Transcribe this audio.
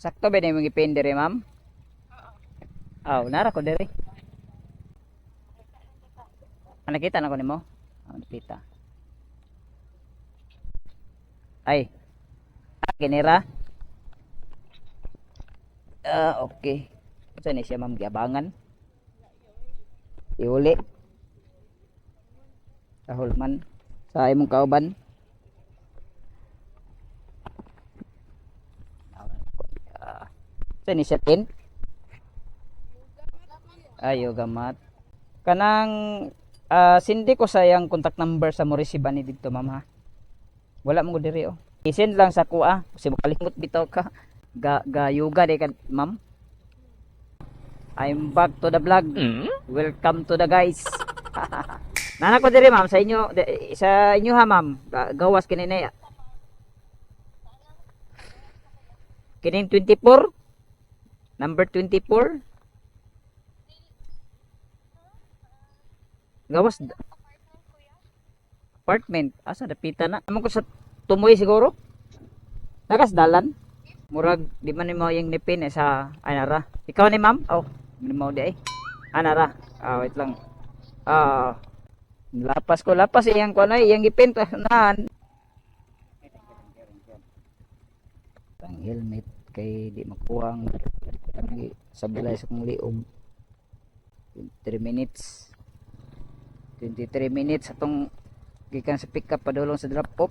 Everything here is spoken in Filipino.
Sakto ba na yung ipin diri, ma'am? Aw, nara ko diri. Ah, nakita na ko nimo? Ah, nakita. Ay, kinira. Ah, okay. Saan ni siya, ma'am? Giabangan. Iuli. Kahulman. Sa imong kauban. Ah, saan ni siya, tin? Ayo, gamat. Kanang sindi ko sayang contact number sa mo receive ani dito, ma'am, ha. Wala mo diri, oh. I-send lang sa kuha kasi makalimot bitaw ka. Yoga de ka, ma'am. I'm back to the vlog. Welcome to the guys. Nana ko diri, ma'am, sa inyo ha, ma'am. Gawas kini na. Kining 24. Number 24. Gawas apartment. Asa dapita na. Amo ko sa Tumoy siguro. Nakas dalan. Murag di man mo yung nipin sa anara. Ikaw ni ma'am? Oh, di mo di ay. Anara. Ah, wait lang. Ah, lapas iyang ko na iyang ipin tanan. Ang helmet kay di makuwang sa balay sa kong liog. 23 minutes. 23 minutes atong gikan sa pick up padulong sa drop off.